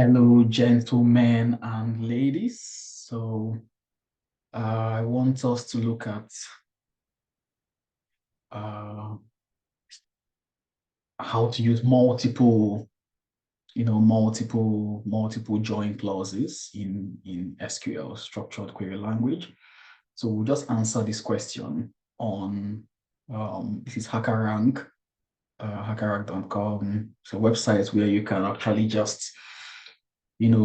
Hello, gentlemen and ladies. I want us to look at uh, how to use multiple join clauses in SQL, structured query language. So we'll just answer this question on this is HackerRank, hackerrank.com. It's a website where you can actually just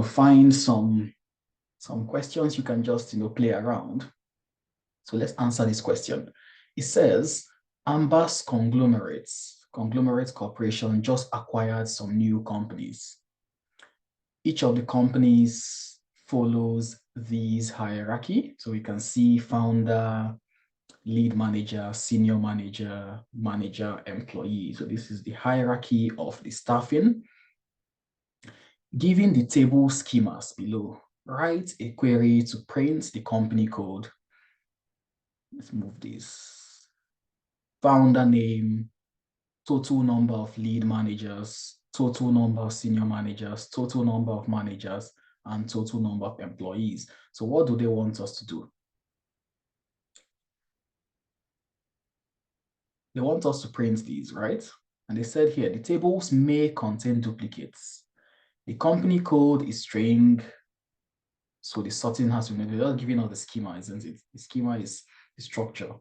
find some questions you can just play around. So let's answer this question. It says, Ambas Conglomerate Corporation just acquired some new companies. Each of the companies follows this hierarchy. So we can see founder, lead manager, senior manager, manager, employee. So this is the hierarchy of the staffing. Given the table schemas below, write a query to print the company code. Let's move this. Founder name, total number of lead managers, total number of senior managers, total number of managers, and total number of employees. So what do they want us to do? They want us to print these, right? And they said here, the tables may contain duplicates. The company code is string, so the sorting has to be, they're just giving us the schema, isn't it? The schema is the structure,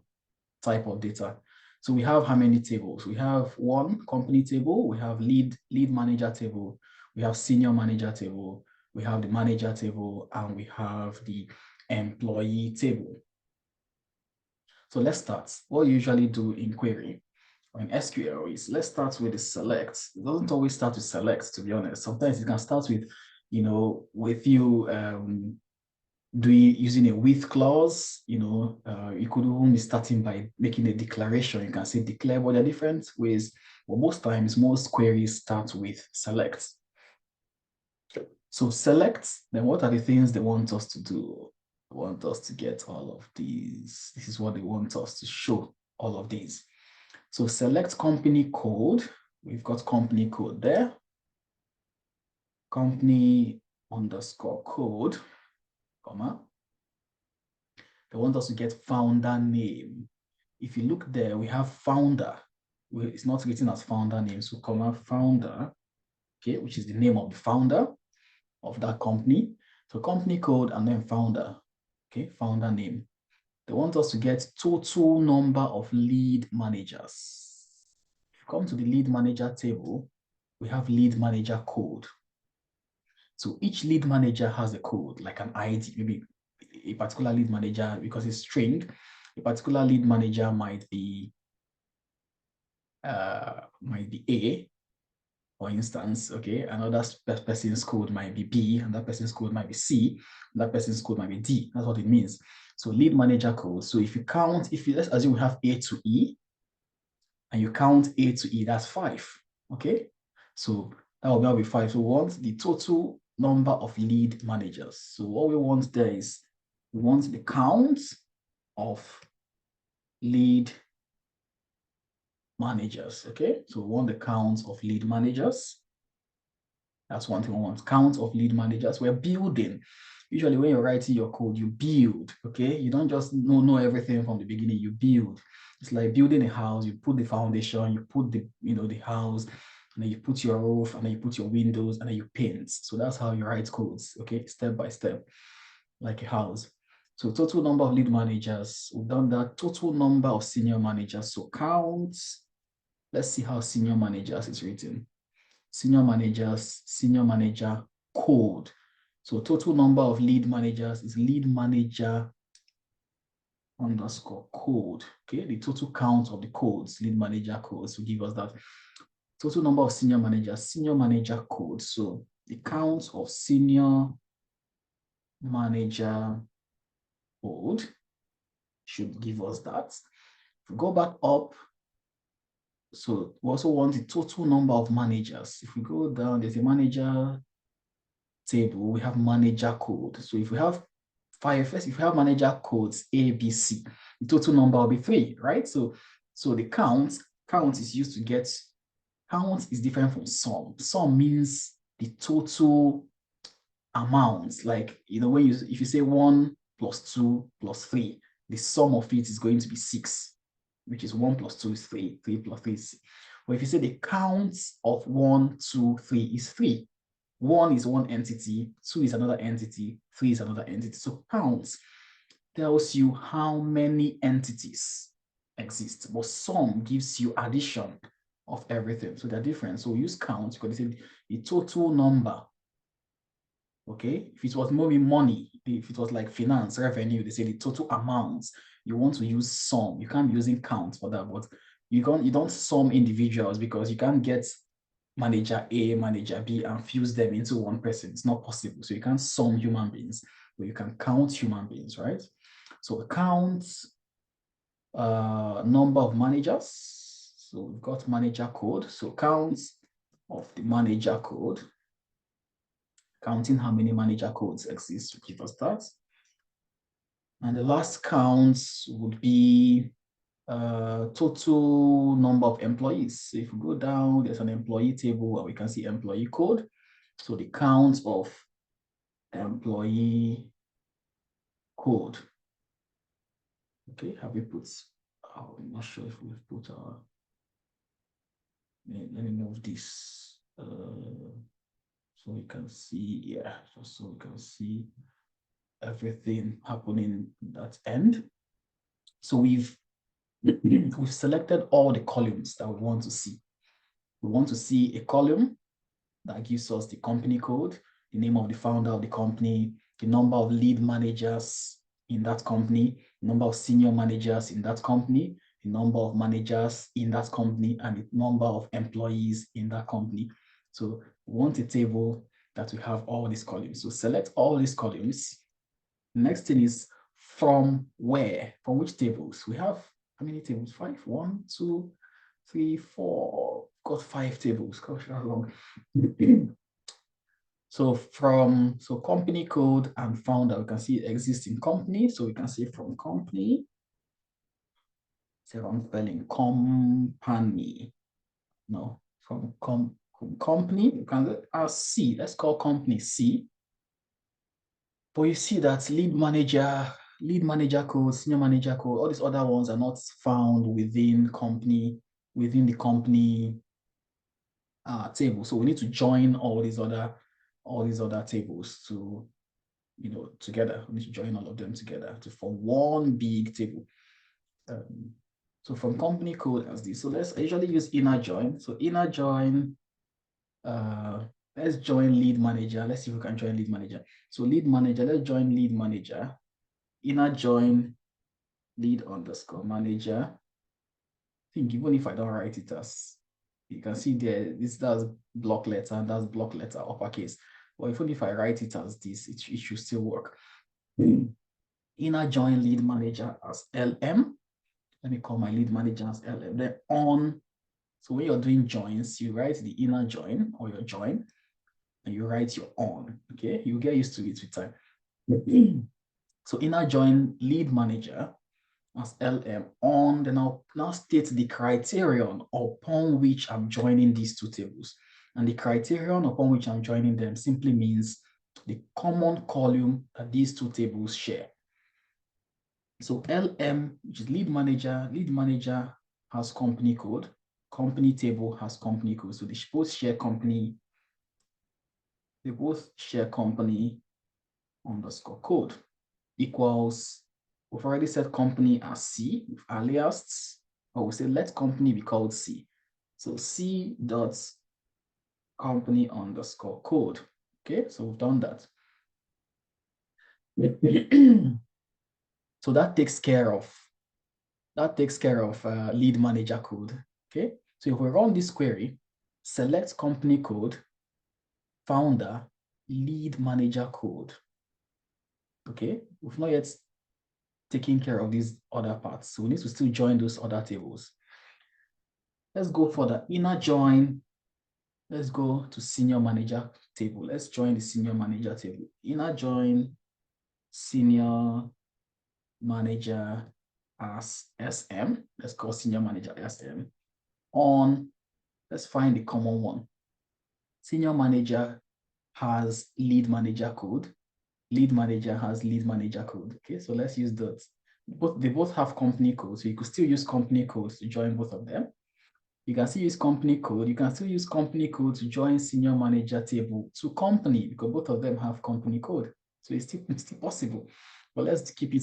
type of data. So we have how many tables? We have one company table, we have lead manager table, we have senior manager table, we have the manager table, and we have the employee table. So let's start. What you usually do in query or in SQL is let's start with the select. It doesn't always start with select, to be honest. Sometimes it can start with, using a with clause. You could even be starting by making a declaration. You can say declare, but there are different ways. But most times, most queries start with select. So select, then what are the things they want us to do? They want us to get all of these. This is what they want us to show, all of these. So select company code. We've got company code there. Company underscore code, comma. They want us to get founder name. If you look there, we have founder. It's not written as founder name, so comma founder, okay, which is the name of the founder of that company. So company code and then founder, okay, founder name. They want us to get total number of lead managers. If you come to the lead manager table, we have lead manager code. So each lead manager has a code, like an ID, maybe a particular lead manager, because it's string, a particular lead manager might be A, for instance, okay, another person's code might be B, and that person's code might be C, and that person's code might be D. That's what it means. So lead manager code. So if you count, let's assume we have A to E, and you count A to E, that's 5, okay? So that will be 5. So we want the total number of lead managers. So what we want there is, we want the count of lead managers, okay? So we want the count of lead managers. That's one thing we want, count of lead managers. We're building. Usually when you're writing your code, you build, okay? You don't just know everything from the beginning, you build. It's like building a house, you put the foundation, you put the house, and then you put your roof, and then you put your windows, and then you paint. So that's how you write codes, okay? Step by step, like a house. So total number of lead managers, we've done that. Total number of senior managers, so count. Let's see how senior managers is written. Senior managers, senior manager code. So total number of lead managers is lead manager underscore code. Okay, the total count of the codes, lead manager codes will give us that. Total number of senior manager code. So the count of senior manager code should give us that. If we go back up, so we also want the total number of managers. If we go down, there's a manager table, we have manager code. So if we have if we have manager codes A, B, C, the total number will be 3, right? So the count is used to get, count is different from sum. Sum means the total amounts. Like, when if you say 1 plus 2 plus 3, the sum of it is going to be 6, which is 1 plus 2 is 3, 3 plus 3 is 6. But if you say the counts of 1, 2, 3 is 3, 1 is one entity, 2 is another entity, 3 is another entity. So counts tells you how many entities exist, but sum gives you addition of everything. So they're different. So we use count because they say the total number. Okay, if it was maybe money, if it was like finance, revenue, they say the total amounts. You want to use sum. You can't be using count for that, but you don't sum individuals because you can't get manager A, manager B, and fuse them into one person. It's not possible. So you can't sum human beings, but you can count human beings, right? So count number of managers. So we've got manager code. So counts of the manager code, counting how many manager codes exist to give us that. And the last counts would be total number of employees. So if we go down, there's an employee table where we can see employee code. So the count of employee code. Okay, have we put, oh, I'm not sure if we've put our, let me move this. So you can see, yeah, just so you can see everything happening at end. So we've selected all the columns that we want to see. We want to see a column that gives us the company code, the name of the founder of the company, the number of lead managers in that company, the number of senior managers in that company, the number of managers in that company, and the number of employees in that company. So we want a table that we have all these columns. So select all these columns. Next thing is from where, from which tables? We have how many tables? 5, 1, 2, 3, 4. Got 5 tables. Gosh, how long? So company code and founder, we can see it exists in company. So we can say from company. Say I'm spelling company. No, from company, you can C. Let's call company C. But you see that lead manager code, senior manager code, all these other ones are not found within the company table. So we need to join all these other tables to, together. We need to join all of them together to form one big table. So from company code as this. So let's usually use inner join. So inner join, let's join lead manager. Let's see if we can join lead manager. So lead manager, let's join lead manager. Inner join lead underscore manager. I think even if I don't write it as, you can see there, that's block letter and that's block letter uppercase. But even if I write it as this, it should still work. Inner join lead manager as LM. Let me call my lead manager as LM. Then on. So when you're doing joins, you write the inner join or your join, and you write your on. Okay, you get used to it with time. So inner join lead manager as LM on, then I'll now state the criterion upon which I'm joining these two tables. And the criterion upon which I'm joining them simply means the common column that these two tables share. So LM, which is lead manager has company code, company table has company code. So they both share company, underscore code equals, we've already set company as C with aliases, or we say let company be called C. So C dot company underscore code. Okay, so we've done that. So that takes care of lead manager code. Okay, so if we run this query, select company code, founder, lead manager code. Okay, we've not yet taken care of these other parts, so we need to still join those other tables. Let's go for the inner join. Let's go to senior manager table. Let's join the senior manager table. Inner join senior manager as SM. Let's call senior manager SM. On, let's find the common one. Senior manager has lead manager code. Lead manager has lead manager code. Okay, so let's use that. They both have company code, so you could still use company codes to join both of them. You can still use company code. You can still use company code to join senior manager table to company, because both of them have company code. So it's still possible. But let's keep it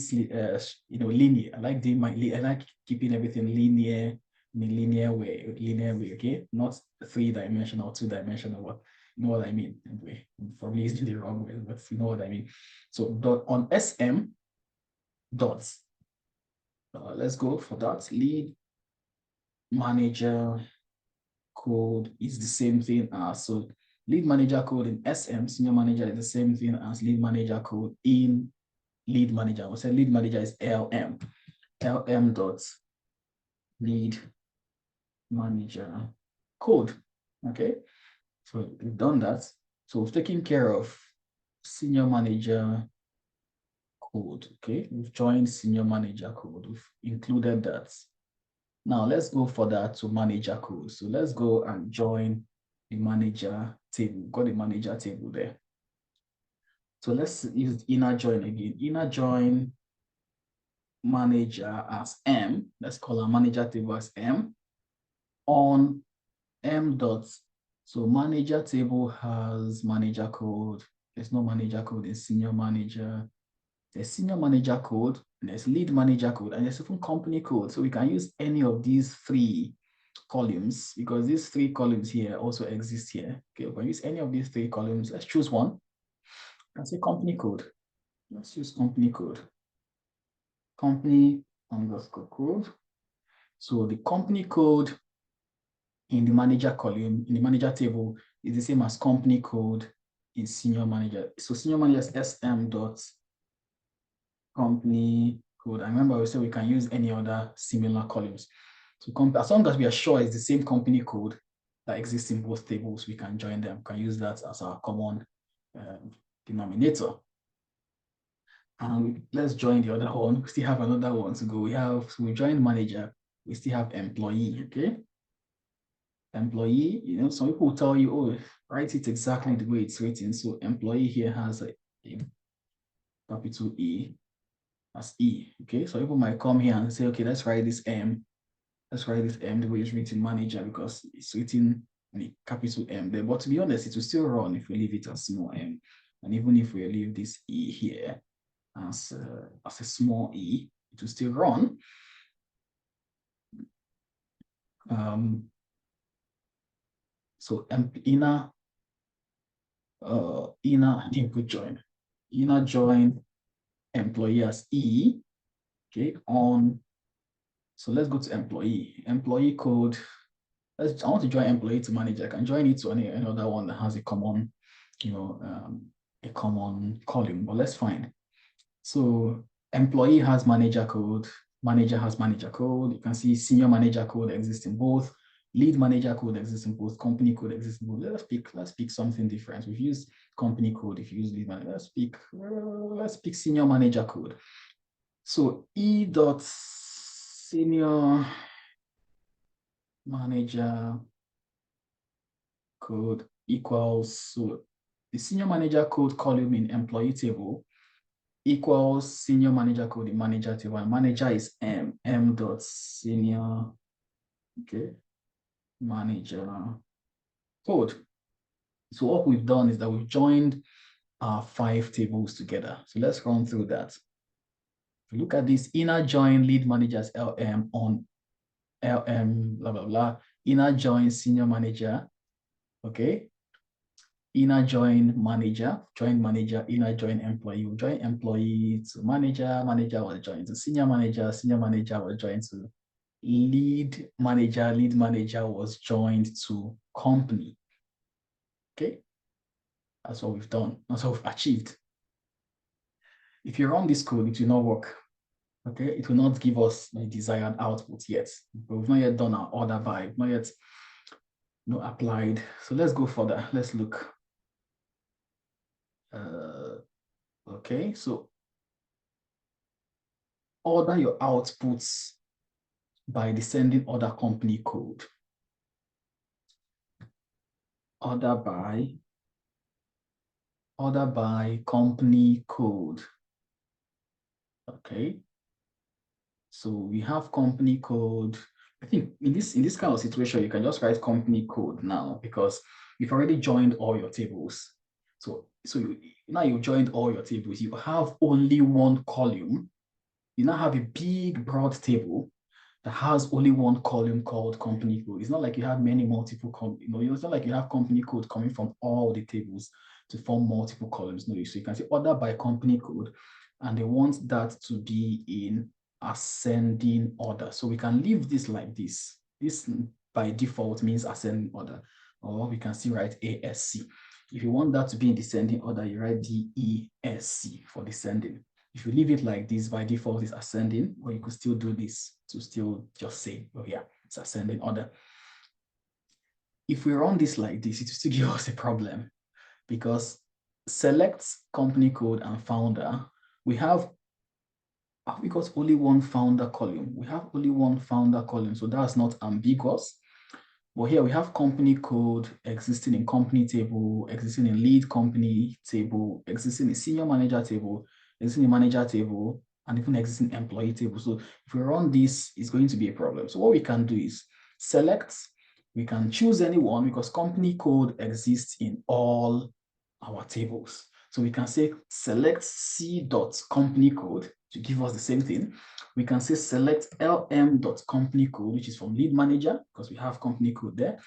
linear. I like keeping everything linear in a linear way, okay? Not 3-dimensional, 2-dimensional. What you know what I mean? Anyway, for me, it's the wrong way, but you know what I mean. So on SM dots. Let's go for that. Lead manager code is the same thing as, so lead manager code in SM, senior manager, is the same thing as lead manager code in lead manager. We'll say lead manager is LM. LM dot lead manager code. Okay, so we've done that. So we've taken care of senior manager code. Okay, we've joined senior manager code. We've included that. Now let's go for that to manager code. So let's go and join the manager table. Got the manager table there. So let's use inner join again. Inner join manager as M. Let's call our manager table as M on M dots. So manager table has manager code. There's no manager code in senior manager. There's senior manager code, there's lead manager code, and there's even company code. So we can use any of these 3 columns, because these 3 columns here also exist here. Okay, we can use any of these 3 columns. Let's choose one. Let's say company code. Let's use company code. Company underscore code. So the company code in the manager column, in the manager table, is the same as company code in senior manager. So senior manager is SM dot company code. And remember, we said we can use any other similar columns. So as long as we are sure it's the same company code that exists in both tables, we can join them. We can use that as our common denominator. And let's join the other one. We still have another one to go. So we join manager. We still have employee. Okay. Employee, some people will tell you, oh, write it exactly the way it's written. So employee here has a capital E as E. Okay. So people might come here and say, okay, let's write this M. Let's write this M the way it's written manager, because it's written in a capital M there. But to be honest, it will still run if we leave it as small m. And even if we leave this E here as a small e, it will still run. So inner input join. Inner join employee as E. Okay, on. So let's go to employee. Employee code. I want to join employee to manager. I can join it to another one that has a common, a common column. But let's find. So employee has manager code. Manager has manager code. You can see senior manager code exists in both. Lead manager code exists in both. Company code exists in both. Let's pick something different. We've used company code. If you use lead manager, let's pick senior manager code. So E dot senior manager code equals, so the senior manager code column in employee table equals senior manager code in manager table, and manager is M dot senior, okay, manager code. So what we've done is that we've joined our 5 tables together. So let's run through that. If you look at this, inner join lead managers LM on LM blah blah blah, inner join senior manager, okay, inner join manager, join manager, inner join employee. We'll join employee to manager, manager will join to senior manager will join to lead manager was joined to company. Okay, that's what we've done. That's what we've achieved. If you run this code, it will not work. Okay, it will not give us the desired output yet. But we've not yet done our order by, not yet applied. So let's go further. Let's look. Okay, so order your outputs by descending order company code. Order by order by company code. Okay. So we have company code. I think in this kind of situation, you can just write company code now because you've already joined all your tables. Now you joined all your tables. You have only one column. You now have a big broad table that has only one column called company code. It's not like you have many multiple, it's not like you have company code coming from all the tables to form multiple columns. No, so you can say order by company code, and they want that to be in ascending order. So we can leave this like this. This by default means ascending order, or we can still write ASC. If you want that to be in descending order, you write DESC for descending. If you leave it like this, by default it's ascending, or you could still do this to still just say, oh yeah, it's ascending order. If we run this like this, it will still give us a problem because select company code and founder, we got only one founder column. We have only one founder column, so that's not ambiguous. But here we have company code existing in company table, existing in lead company table, existing in senior manager table, existing in manager table, and even existing employee table. So if we run this, it's going to be a problem. So what we can do is select, we can choose anyone because company code exists in all our tables. So we can say select c.company code to give us the same thing. We can say select lm.company code, which is from lead manager, because we have company code there.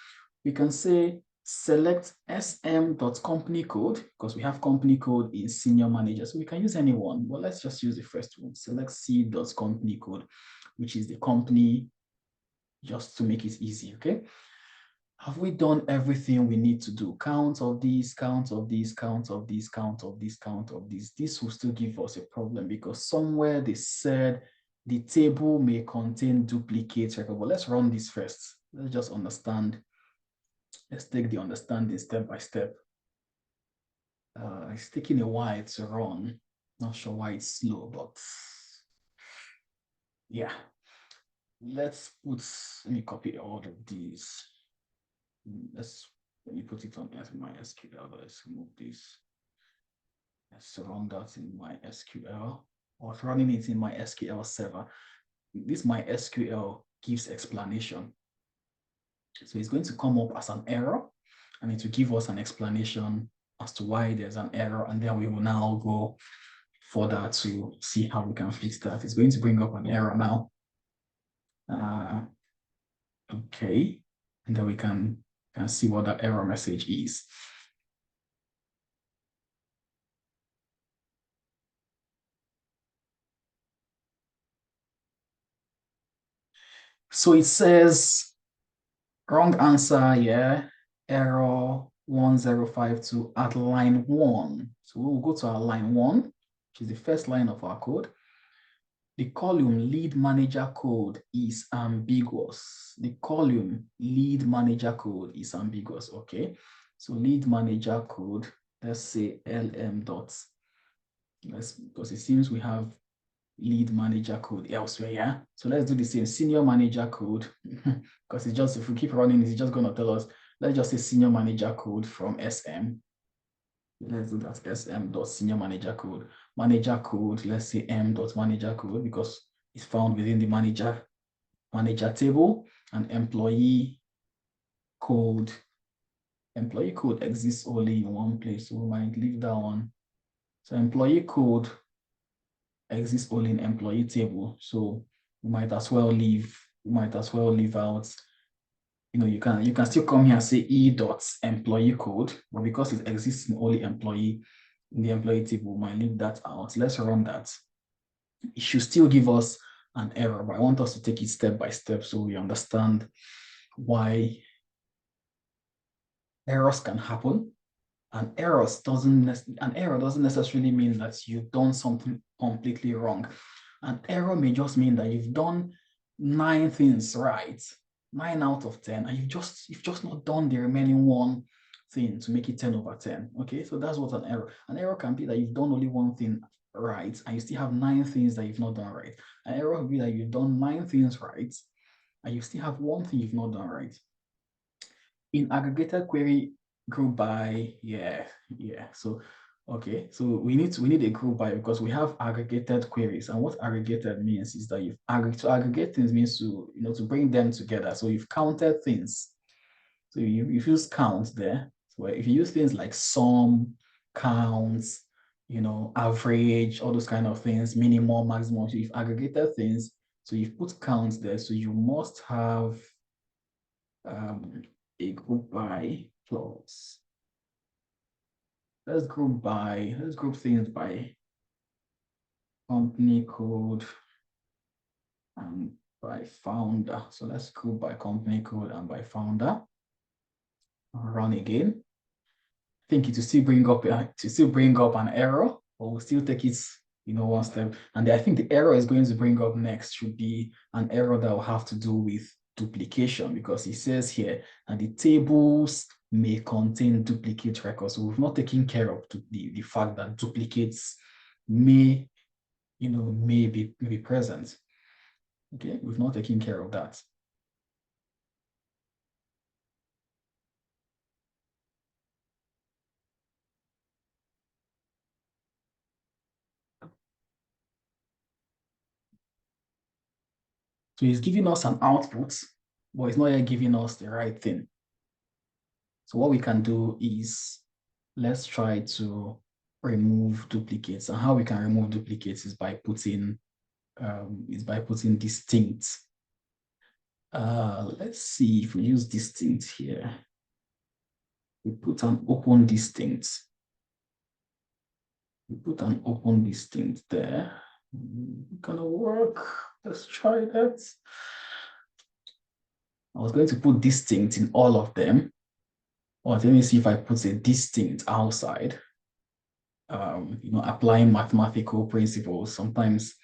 We can say select sm.company code, because we have company code in senior manager. So we can use anyone, but let's just use the first one. Select c.company code, which is the company, just to make it easy, okay? Have we done everything we need to do? Count of these, count of these, count of these, count of this, count of this. This will still give us a problem because somewhere they said the table may contain duplicate record. But let's run this first. Let's just understand. Let's take the understanding step by step. It's taking a while to run. Not sure why it's slow, but yeah. Let me copy all of these. Let me put it on MySQL. Let's remove this. Let's run that in MySQL, or running it in MySQL server. This MySQL gives explanation. So it's going to come up as an error, and it will give us an explanation as to why there's an error, and then we will now go further to see how we can fix that. It's going to bring up an error now. Okay, and then we can see what that error message is. So it says wrong answer, yeah, error 1052 at line 1. So we'll go to our line 1, which is the first line of our code. The column lead manager code is ambiguous. The column lead manager code is ambiguous, okay? So lead manager code, let's say LM dots. Because it seems we have lead manager code elsewhere, yeah? So let's do the same senior manager code, because it's just, if we keep running, it's just gonna tell us, let's just say senior manager code from SM. Let's do that, sm.senior manager code. Manager code, let's say m.manager code, because it's found within the manager table, and employee code exists only in one place, so we might leave that one. So employee code exists only in employee table, so we might as well leave out, you can still come here and say e.employee code, but because it exists in only in the employee table, we might leave that out. Let's run that. It should still give us an error, but I want us to take it step by step so we understand why errors can happen. An error doesn't necessarily mean that you've done something completely wrong. An error may just mean that you've done 9 things right, 9 out of 10, and you've just not done the remaining one thing to make it 10 over 10. Okay, so that's what an error can be, that you've done only one thing right and you still have 9 things that you've not done right. An error would be that you've done 9 things right and you still have one thing you've not done right. In aggregated query group by, so Okay, so we need a group by because we have aggregated queries, and what aggregated means is that to aggregate things means to bring them together. So you've counted things. So you use count there. So if you use things like sum, counts, average, all those kind of things, minimum, maximum. So you've aggregated things. So you've put counts there. So you must have a group by clause. Let's group things by company code and by founder. So let's group by company code and by founder. Run again. I think it will still bring up an error, but we'll still take it, one step. And I think the error is going to bring up next should be an error that will have to do with duplication, because it says here, and the tables may contain duplicate records. So we've not taken care of the fact that duplicates may be present. Okay, we've not taken care of that. So it's giving us an output, but it's not yet giving us the right thing. So what we can do is, let's try to remove duplicates. And how we can remove duplicates is by putting distinct. Let's see if we use distinct here. We put an open distinct. We put an open distinct there. Gonna work. Let's try that. I was going to put distinct in all of them. Or let me see if I put a distinct outside. Applying mathematical principles. Sometimes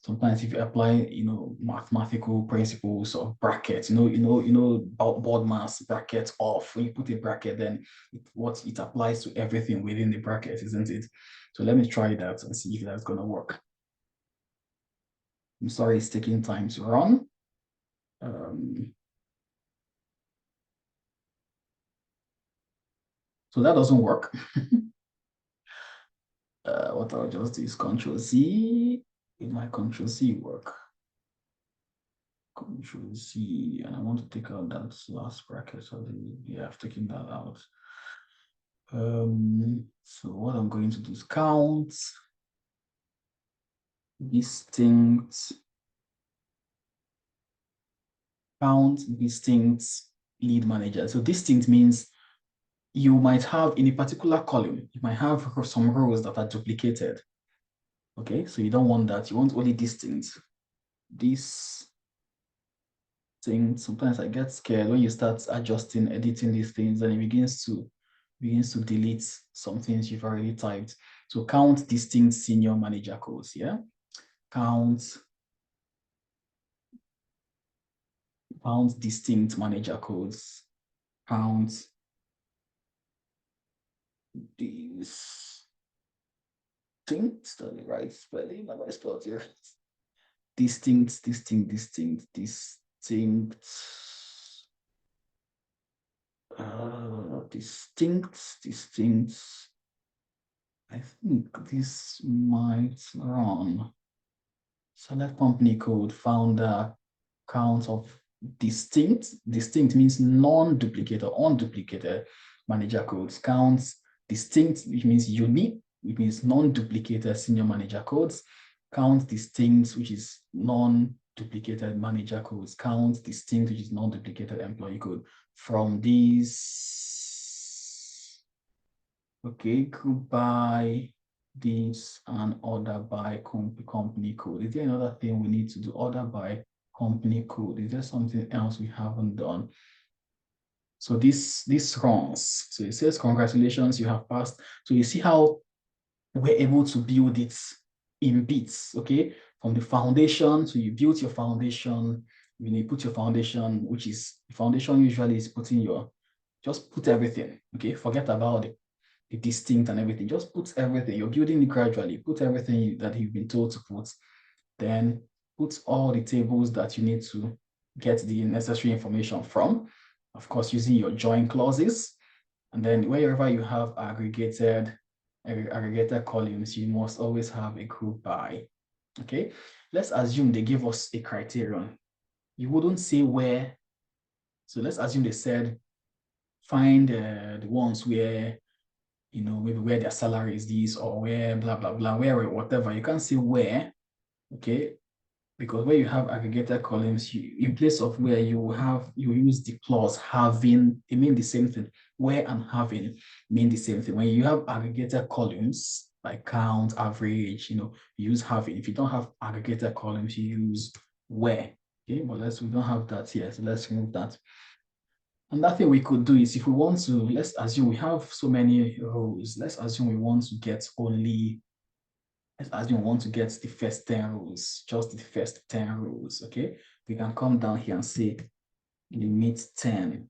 if you apply, mathematical principles of brackets, board mass bracket off. When you put a bracket, then it applies to everything within the bracket, isn't it? So let me try that and see if that's gonna work. I'm sorry, it's taking time to run. So that doesn't work. What I'll just do is Control Z. It might Control Z work. Control Z, and I want to take out that last bracket. So yeah, I've taken that out. So what I'm going to do is count distinct lead manager. So distinct means you might have in a particular column, you might have some rows that are duplicated. Okay, so you don't want that. You want only distinct. This thing, sometimes I get scared when you start editing these things, and it begins to delete some things you've already typed. So count distinct senior manager codes, yeah? Count distinct manager codes. Count distinct, the right spelling, have I spelled here? Distinct. I think this might run. Select company code, founder, count of distinct. Distinct means non-duplicate or unduplicated manager codes. Counts distinct, which means unique, which means non-duplicated senior manager codes. Count distinct, which is non-duplicated manager codes. Count distinct, which is non-duplicated employee code. From these, okay, group by this and order by company code. Is there another thing we need to do? Order by company code. Is there something else we haven't done? So this runs. So it says, congratulations, you have passed. So you see how we're able to build it in bits, okay? From the foundation, so you built your foundation, you put your foundation, which is, the foundation usually is just put everything, okay? Forget about it. The distinct and everything, just put everything. You're building it gradually. Put everything that you've been told to put. Then put all the tables that you need to get the necessary information from. Of course, using your join clauses. And then wherever you have aggregated aggregated columns, you must always have a group by. Okay, let's assume they give us a criterion. You wouldn't say where. So let's assume they said find the ones where, you know, maybe where their salary is this, or where blah blah blah, where whatever. You can't say where. Okay, because where you have aggregated columns, in place of where, you use the clause having. It means the same thing. Where and having mean the same thing. When you have aggregated columns like count, average, you know, you use having. If you don't have aggregated columns, you use where. Okay, but we don't have that here, so let's remove that. Another thing we could do is, if we want to, let's assume we have so many rows. Let's assume we want to get only, let's assume we want to get the first 10 rows, just the first 10 rows, okay? We can come down here and say limit 10.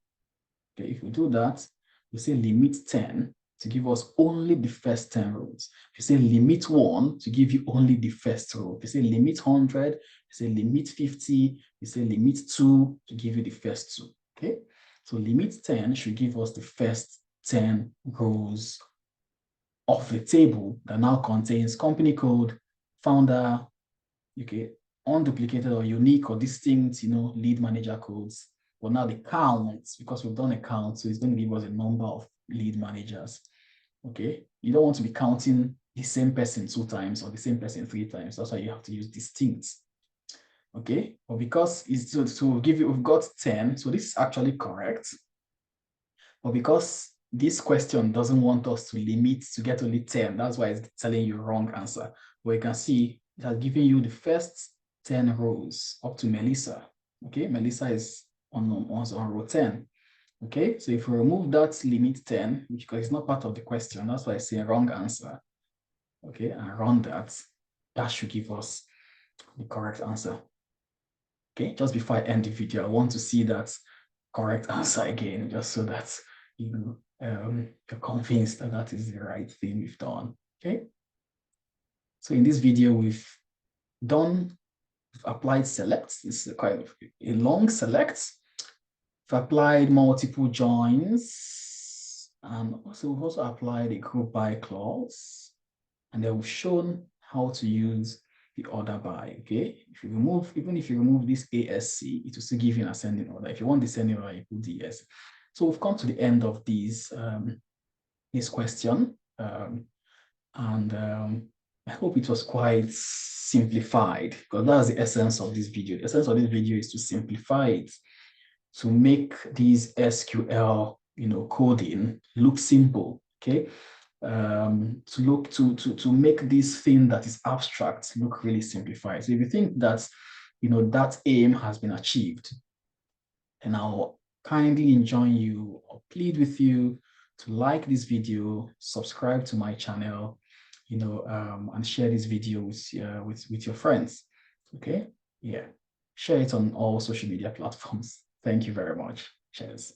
Okay, if we do that, we say limit 10 to give us only the first 10 rows. If you say limit 1 to give you only the first row. If you say limit 100, you say limit 50, you say limit 2 to give you the first 2, okay? So limit 10 should give us the first 10 rows of the table that now contains company code, founder, okay, unduplicated or unique or distinct, you know, lead manager codes. But now the count, because we've done a count, so it's going to give us a number of lead managers. Okay, you don't want to be counting the same person 2 times or the same person 3 times. That's why you have to use distinct. Okay, but because it's so we've got 10, so this is actually correct. But because this question doesn't want us to limit to get only 10, that's why it's telling you wrong answer. But you can see it has given you the first 10 rows up to Melissa. Okay, Melissa is on row 10. Okay, so if we remove that limit 10, which because it's not part of the question, that's why I say wrong answer. Okay, and run that, that should give us the correct answer. Okay, just before I end the video, I want to see that correct answer again, just so that you're convinced that that is the right thing we've done. Okay, so in this video, we've applied select. This is quite a long select. We've applied multiple joins, and also we've also applied a group by clause, and then we've shown how to use the order by. Okay, even if you remove this ASC, it will still give you an ascending order. If you want descending order, you put DS. So we've come to the end of this question, and I hope it was quite simplified, because that's the essence of this video. The essence of this video is to simplify it, to make these SQL, you know, coding look simple. Okay, to make this thing that is abstract look really simplified. So if you think that, you know, that aim has been achieved, and I'll kindly enjoin you or plead with you to like this video, subscribe to my channel, you know, and share this video with your friends. Okay, yeah, share it on all social media platforms. Thank you very much. Cheers.